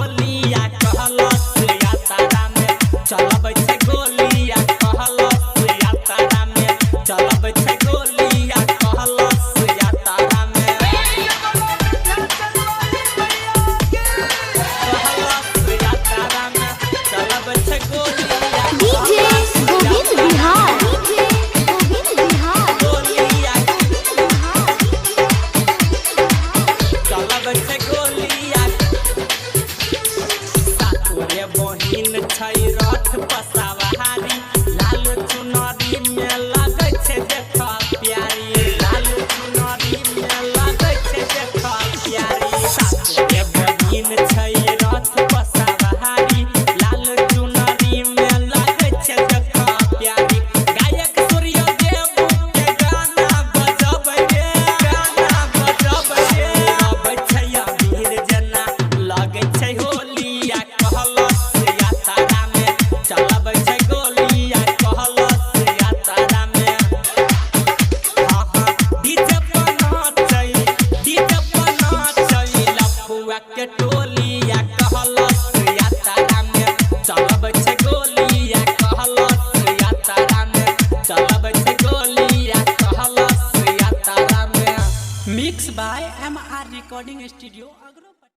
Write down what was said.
गोलिया कहलस यात्रा में चलब छै गोलिया कहलस यात्रा में चलब छै गोलिया कहलस यात्रा में चलब छै गोलिया डीजे गोविंद बिहार गोलिया चलब छै गोलिया सातोरे बहिन छै रथ पसावारी लाल चुनरी में लगै छै देख प्यारी लाल चुनरी में लगै छै देख प्यारी सातोरे बहिन छै रथ पसावारी लाल चुनरी में लगै छै देख प्यारी गायक सूर्य देव के गाना बजबै रे अबै छै अबीर जना लगै छै होलिया कहलस यात्रा में चलब छै गोलिया कहलस यात्रा में डीजे पर नाचै लफुआ के टोलिया कहलस यात्रा में चलब छै गोलिया कहलस यात्रा में चलब छै गोलिया कहलस यात्रा में mix by MR recording studio.